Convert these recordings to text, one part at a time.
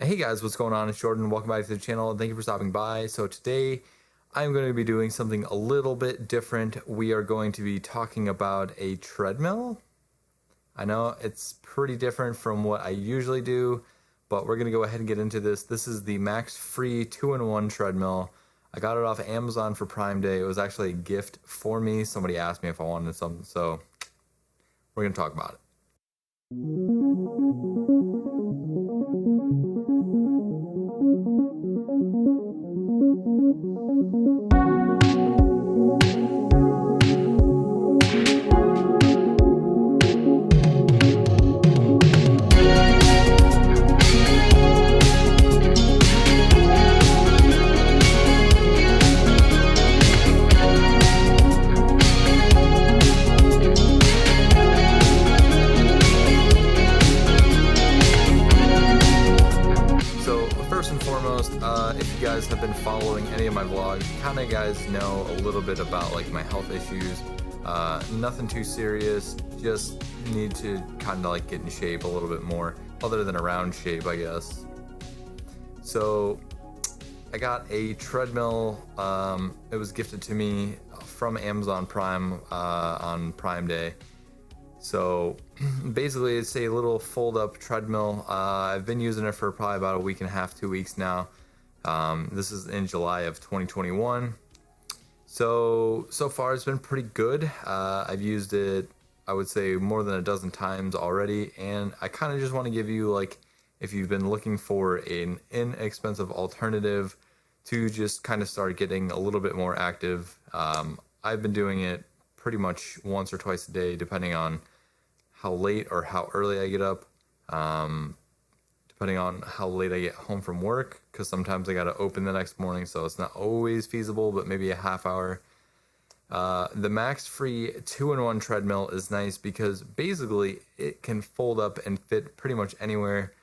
Hey guys, what's going on? It's Jordan. Welcome back to the channel. Thank you for stopping by. So today I'm going to be doing something a little bit different. We are going to be talking about a treadmill. I know it's pretty different from what I usually do, but we're going to go ahead and get into this. This is the Maxfree 2-in-1 treadmill. I got it off Amazon for Prime Day. It was actually a gift for me. Somebody asked me if I wanted something, so we're going to talk about it. First and foremost, if you guys have been following any of my vlogs, kind of guys know a little bit about like my health issues. Nothing too serious, just need to kind of like get in shape a little bit more, other than around shape, I guess. So I got a treadmill. It was gifted to me from Amazon Prime on Prime Day. So basically it's a little fold-up treadmill. I've been using it for probably about a week and a half, 2 weeks now. This is in July of 2021. So far it's been pretty good. I've used it, I would say, more than a dozen times already, and I kind of just want to give you, like, if you've been looking for an inexpensive alternative to just kind of start getting a little bit more active. I've been doing it pretty much once or twice a day, depending on how late or how early I get up, depending on how late I get home from work, because sometimes I got to open the next morning, so it's not always feasible, but maybe a half hour. The Maxfree 2-in-1 treadmill is nice because basically it can fold up and fit pretty much anywhere.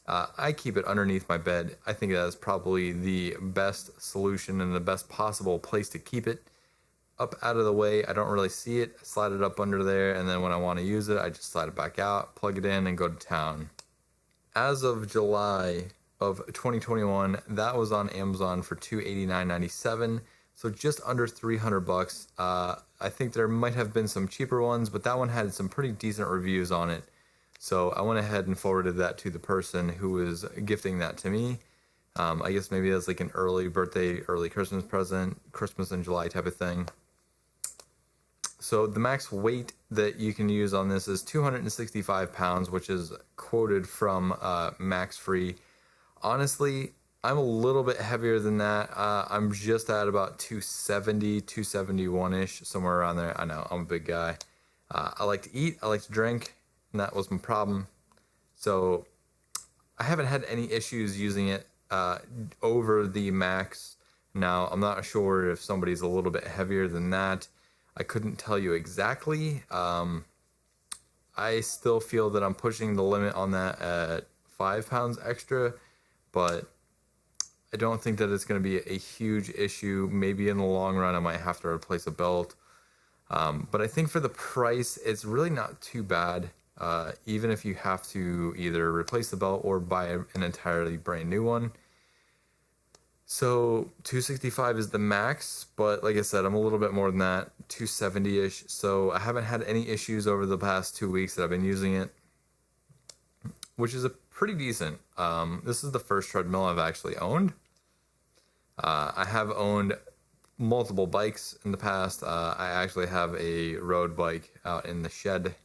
I keep it underneath my bed. I think that is probably the best solution and the best possible place to keep it. Up out of the way, I don't really see it. I slide it up under there, and then when I want to use it, I just slide it back out, plug it in, and go to town. As of July of 2021, that was on Amazon for $289.97, so just under 300 bucks. I think there might have been some cheaper ones, but that one had some pretty decent reviews on it. So I went ahead and forwarded that to the person who was gifting that to me. I guess maybe that's like an early birthday, early Christmas present, Christmas in July type of thing. So the max weight that you can use on this is 265 pounds, which is quoted from Maxfree. Honestly, I'm a little bit heavier than that. I'm just at about 270, 271-ish, somewhere around there. I know, I'm a big guy. I like to eat, I like to drink, and that was my problem. So I haven't had any issues using it over the max. Now, I'm not sure if somebody's a little bit heavier than that. I couldn't tell you exactly. I still feel that I'm pushing the limit on that at 5 pounds extra, but I don't think that it's going to be a huge issue. Maybe in the long run I might have to replace a belt. But I think for the price, it's really not too bad. Even if you have to either replace the belt or buy an entirely brand new one. So 265 is the max, but like I said, I'm a little bit more than that, 270-ish. So I haven't had any issues over the past 2 weeks that I've been using it, which is a pretty decent. This is the first treadmill I've actually owned. I have owned multiple bikes in the past. I actually have a road bike out in the shed.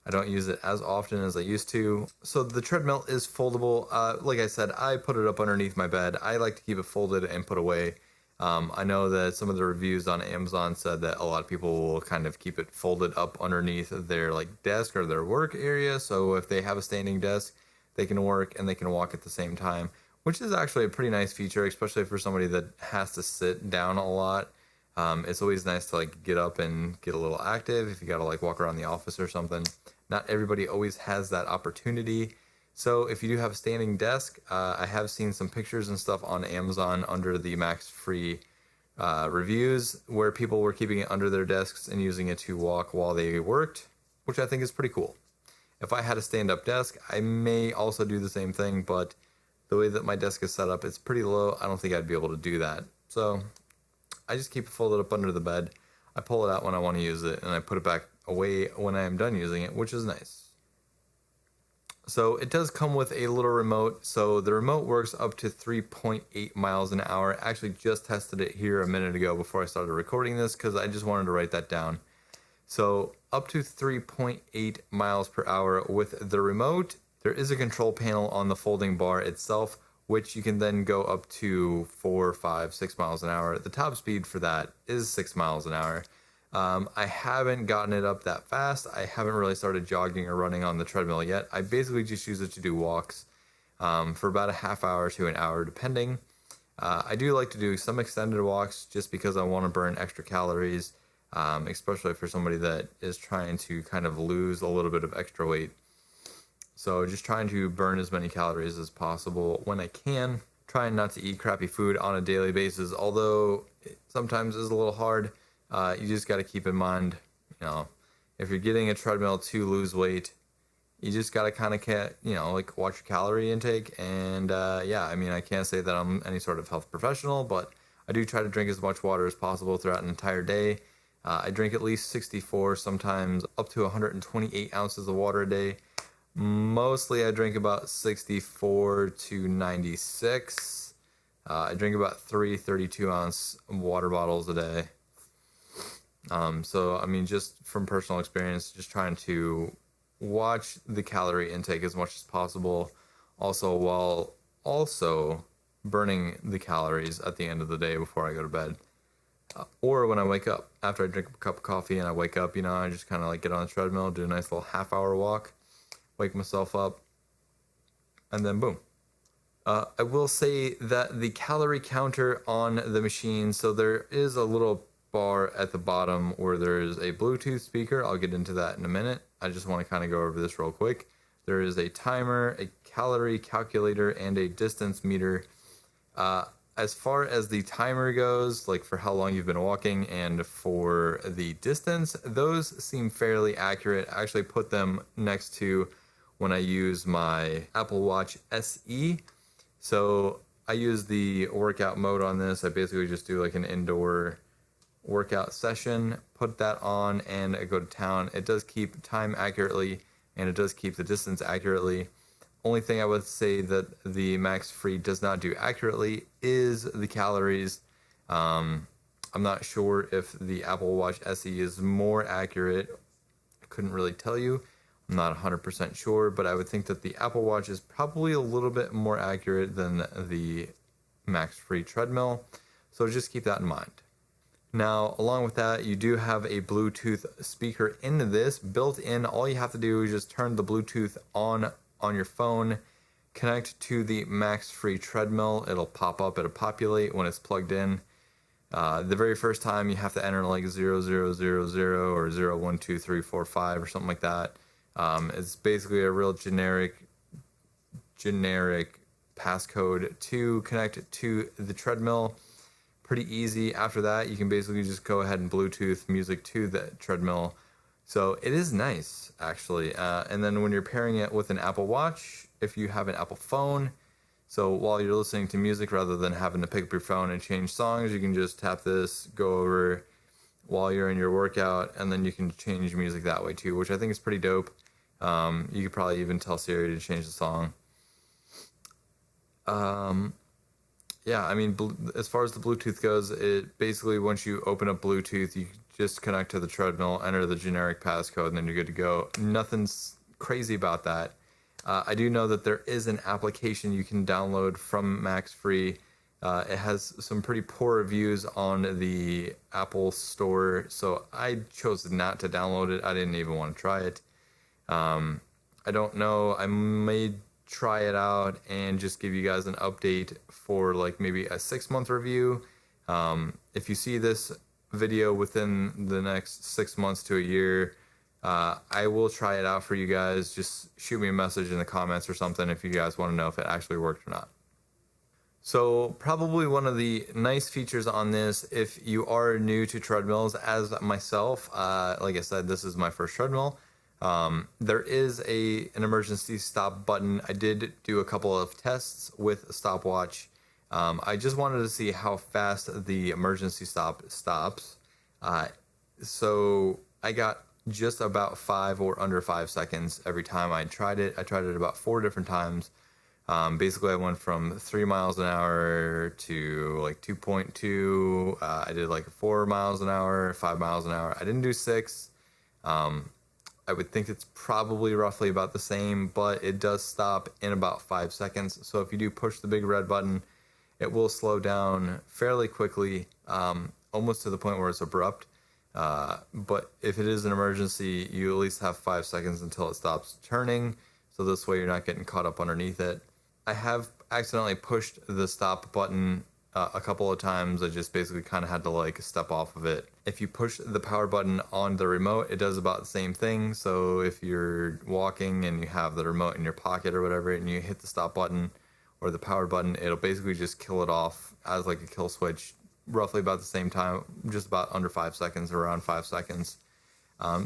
I don't use it as often as I used to. So the treadmill is foldable. Like I said, I put it up underneath my bed. I like to keep it folded and put away. I know that some of the reviews on Amazon said that a lot of people will kind of keep it folded up underneath their like desk or their work area. So if they have a standing desk, they can work and they can walk at the same time, which is actually a pretty nice feature, especially for somebody that has to sit down a lot. It's always nice to like get up and get a little active if you gotta like walk around the office or something. Not everybody always has that opportunity. So if you do have a standing desk, I have seen some pictures and stuff on Amazon under the Maxfree reviews where people were keeping it under their desks and using it to walk while they worked, which I think is pretty cool. If I had a stand-up desk, I may also do the same thing, but the way that my desk is set up, it's pretty low. I don't think I'd be able to do that. So I just keep it folded up under the bed. I pull it out when I want to use it, and I put it back away when I am done using it, which is nice. So it does come with a little remote. So the remote works up to 3.8 miles an hour. I actually just tested it here a minute ago before I started recording this because I just wanted to write that down. So up to 3.8 miles per hour with the remote. There is a control panel on the folding bar itself, which you can then go up to 4, 5, 6 miles an hour. The top speed for that is 6 miles an hour. I haven't gotten it up that fast. I haven't really started jogging or running on the treadmill yet. I basically just use it to do walks for about a half hour to an hour, depending. I do like to do some extended walks just because I want to burn extra calories, especially for somebody that is trying to kind of lose a little bit of extra weight. So just trying to burn as many calories as possible when I can. Trying not to eat crappy food on a daily basis, although it sometimes is a little hard. You just got to keep in mind, if you're getting a treadmill to lose weight, you just got to kind of, watch your calorie intake. And I can't say that I'm any sort of health professional, but I do try to drink as much water as possible throughout an entire day. I drink at least 64, sometimes up to 128 ounces of water a day. Mostly I drink about 64 to 96. I drink about 3 32-ounce water bottles a day. Just from personal experience, just trying to watch the calorie intake as much as possible, while also burning the calories at the end of the day before I go to bed. Or when I wake up, after I drink a cup of coffee and I wake up, I just kind of get on the treadmill, do a nice little half-hour walk, wake myself up, and then boom. I will say that the calorie counter on the machine, so there is a little bar at the bottom where there's a Bluetooth speaker. I'll get into that in a minute. I just want to kind of go over this real quick. There is a timer, a calorie calculator, and a distance meter. As far as the timer goes, like for how long you've been walking, and for the distance, those seem fairly accurate. I actually put them next to when I use my Apple Watch SE. So I use the workout mode on this. I basically just do like an indoor workout session, put that on, and I go to town. It does keep time accurately, and it does keep the distance accurately. Only thing I would say that the Maxfree does not do accurately is the calories. I'm not sure if the Apple Watch SE is more accurate. I couldn't really tell you. I'm not 100% sure, but I would think that the Apple Watch is probably a little bit more accurate than the Maxfree treadmill. So just keep that in mind. Now, along with that, you do have a Bluetooth speaker into this built in. All you have to do is just turn the Bluetooth on your phone, connect to the Maxfree treadmill. It'll pop up, it'll populate when it's plugged in. The very first time you have to enter like 0000 or 012345 or something like that. It's basically a real generic passcode to connect to the treadmill. Pretty easy. After that, you can basically just go ahead and Bluetooth music to the treadmill. So it is nice, actually. And then when you're pairing it with an Apple Watch, if you have an Apple phone, so while you're listening to music, rather than having to pick up your phone and change songs, you can just tap this, go over while you're in your workout, and then you can change music that way too, which I think is pretty dope. You could probably even tell Siri to change the song. As far as the Bluetooth goes, it basically, once you open up Bluetooth, you just connect to the treadmill, enter the generic passcode, and then you're good to go. Nothing's crazy about that. I do know that there is an application you can download from Maxfree. It has some pretty poor reviews on the Apple Store, so I chose not to download it. I didn't even want to try it. I don't know. I may try it out and just give you guys an update for like maybe a 6-month review. If you see this video within the next 6 months to a year, I will try it out for you guys. Just shoot me a message in the comments or something if you guys want to know if it actually worked or not. So probably one of the nice features on this, if you are new to treadmills as myself, like I said, this is my first treadmill. There is an emergency stop button. I did do a couple of tests with a stopwatch. I just wanted to see how fast the emergency stop stops. So I got just about 5 or under 5 seconds every time I tried it. I tried it about 4 different times. Basically, I went from 3 miles an hour to like 2.2. I did like 4 miles an hour, 5 miles an hour. I didn't do 6. I would think it's probably roughly about the same, but it does stop in about 5 seconds. So if you do push the big red button, it will slow down fairly quickly, almost to the point where it's abrupt. But if it is an emergency, you at least have 5 seconds until it stops turning. So this way you're not getting caught up underneath it. I have accidentally pushed the stop button a couple of times. I just basically kind of had to like step off of it. If you push the power button on the remote, it does about the same thing. So if you're walking and you have the remote in your pocket or whatever, and you hit the stop button or the power button, it'll basically just kill it off as like a kill switch, roughly about the same time, just about under 5 seconds, around 5 seconds.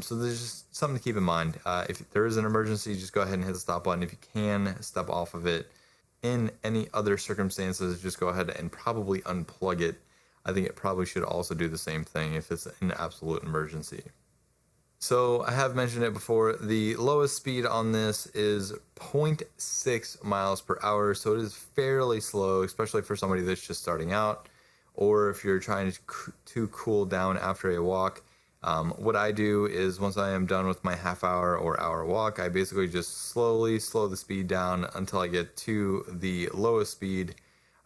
So there's just something to keep in mind. If there is an emergency, just go ahead and hit the stop button. If you can step off of it. In any other circumstances, just go ahead and probably unplug it. I think it probably should also do the same thing if it's an absolute emergency. So I have mentioned it before, the lowest speed on this is 0.6 miles per hour. So it is fairly slow, especially for somebody that's just starting out, or if you're trying to cool down after a walk. What I do is once I am done with my half-hour or hour walk, I basically just slowly slow the speed down until I get to the lowest speed,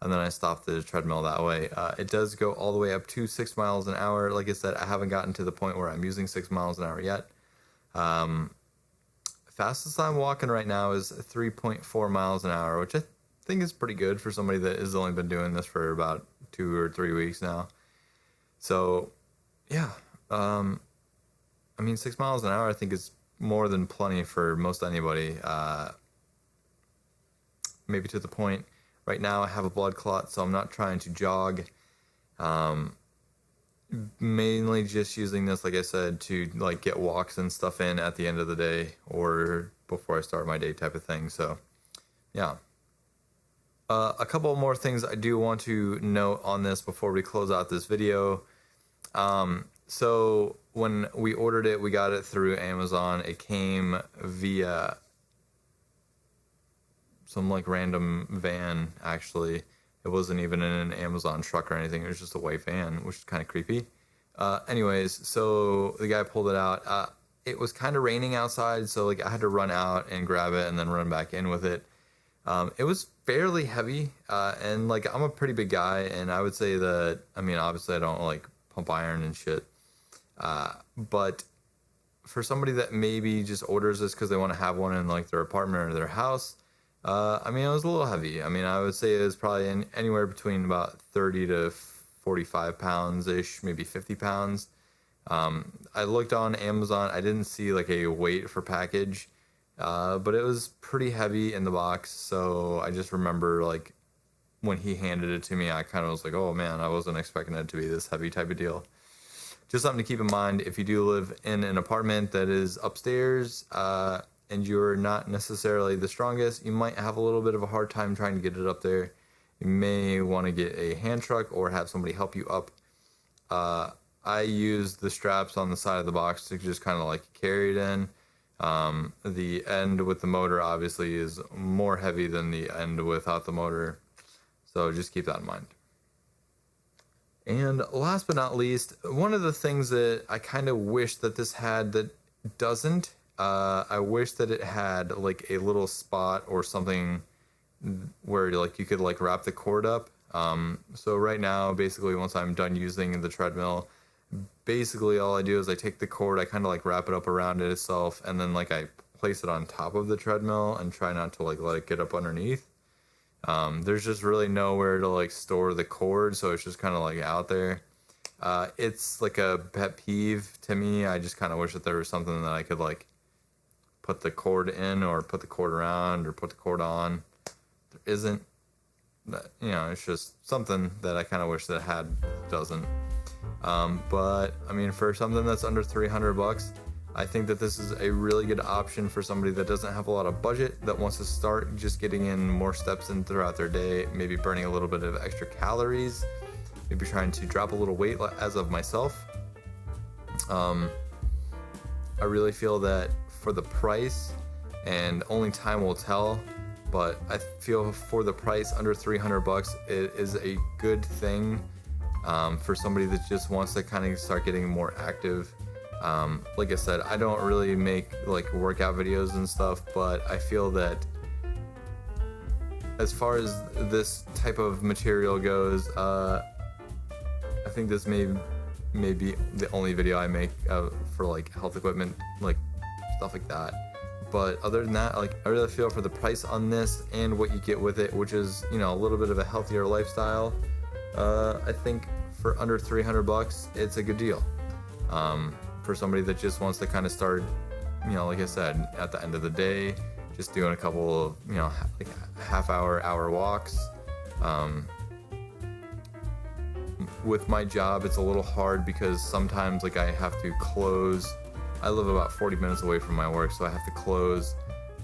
and then I stop the treadmill that way. It does go all the way up to 6 miles an hour. Like I said, I haven't gotten to the point where I'm using 6 miles an hour yet. Fastest I'm walking right now is 3.4 miles an hour, which I think is pretty good for somebody that has only been doing this for about 2 or 3 weeks now. So, yeah. I mean, 6 miles an hour I think is more than plenty for most anybody. Maybe to the point. Right now I have a blood clot, so I'm not trying to jog. Mainly just using this, like I said, to like get walks and stuff in at the end of the day or before I start my day type of thing. So, yeah. A couple more things I do want to note on this before we close out this video. So when we ordered it, we got it through Amazon. It came via some like random van, actually. It wasn't even in an Amazon truck or anything. It was just a white van, which is kind of creepy. Anyways, so the guy pulled it out. It was kind of raining outside, so like I had to run out and grab it and then run back in with it. It was fairly heavy, and like I'm a pretty big guy, and I would say that, I mean, obviously I don't like pump iron and shit. But for somebody that maybe just orders this because they want to have one in like their apartment or their house, I mean, it was a little heavy. I mean, I would say it was probably anywhere between about 30 to 45 pounds ish, maybe 50 pounds. I looked on Amazon. I didn't see like a weight for package, but it was pretty heavy in the box. So I just remember like when he handed it to me, I kind of was like, oh man, I wasn't expecting it to be this heavy type of deal. Just something to keep in mind if you do live in an apartment that is upstairs and you're not necessarily the strongest, you might have a little bit of a hard time trying to get it up there. You may want to get a hand truck or have somebody help you up. I use the straps on the side of the box to just kind of like carry it in. The end with the motor obviously is more heavy than the end without the motor. So just keep that in mind. And last but not least, one of the things that I kind of wish that this had that doesn't, I wish that it had like a little spot or something where like you could like wrap the cord up. So right now, basically once I'm done using the treadmill, basically all I do is I take the cord, I kind of like wrap it up around it itself, and then like I place it on top of the treadmill and try not to like let it get up underneath. There's just really nowhere to like store the cord, so it's just kind of like out there. It's like a pet peeve to me. I just kind of wish that there was something that I could like put the cord in or put the cord around or put the cord on. There isn't. That, you know, it's just something that I kind of wish that it had, doesn't. But I mean, for something that's under $300, I think that this is a really good option for somebody that doesn't have a lot of budget, that wants to start just getting in more steps in throughout their day, maybe burning a little bit of extra calories, maybe trying to drop a little weight, as of myself. I really feel that for the price, and only time will tell, but I feel for the price, under 300 bucks, it is a good thing for somebody that just wants to kind of start getting more active. Like I said, I don't really make like workout videos and stuff, but I feel that as far as this type of material goes, I think this may be the only video I make for like health equipment, like stuff like that. But other than that, like, I really feel for the price on this and what you get with it, which is, you know, a little bit of a healthier lifestyle, I think for under 300 bucks, it's a good deal. For somebody that just wants to kind of start, you know, like I said, at the end of the day, just doing a couple of, you know, like hour walks. With my job, it's a little hard because sometimes like I have to close. I live about 40 minutes away from my work, so I have to close,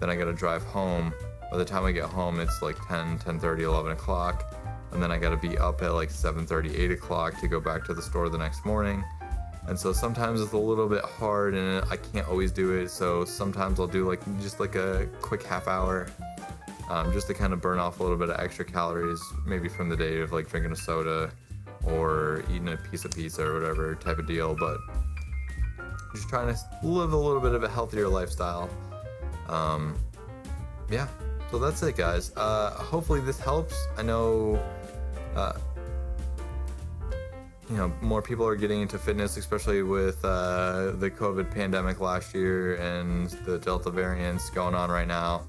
then I gotta drive home. By the time I get home, it's like 10:30, 11 o'clock, and then I gotta be up at like 7:30, 8 o'clock to go back to the store the next morning. And so sometimes it's a little bit hard, and I can't always do it, so sometimes I'll do like just like a quick half hour, just to kind of burn off a little bit of extra calories, maybe from the day of like drinking a soda or eating a piece of pizza or whatever type of deal. But just trying to live a little bit of a healthier lifestyle. Yeah, so that's it, guys. Hopefully this helps. I know you know, more people are getting into fitness, especially with the COVID pandemic last year and the Delta variants going on right now.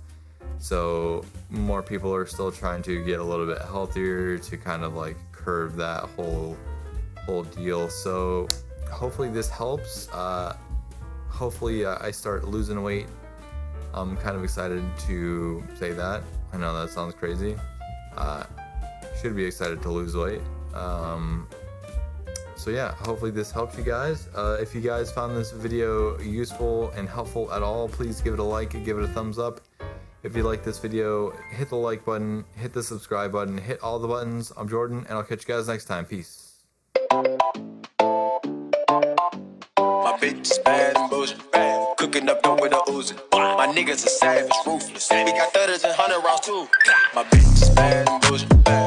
So more people are still trying to get a little bit healthier to kind of like curb that whole deal. So hopefully this helps. Hopefully I start losing weight. I'm kind of excited to say that. I know that sounds crazy. Should be excited to lose weight. So yeah, hopefully this helps you guys. If you guys found this video useful and helpful at all, please give it a like and give it a thumbs up. If you like this video, hit the like button, hit the subscribe button, hit all the buttons. I'm Jordan, and I'll catch you guys next time. Peace. My bitch is bad and bullshit, bad. Cooking up dope with a Uzi. My niggas are savage, ruthless. We got 30s and 100 rounds too. My bitch is bad and bullshit, bad.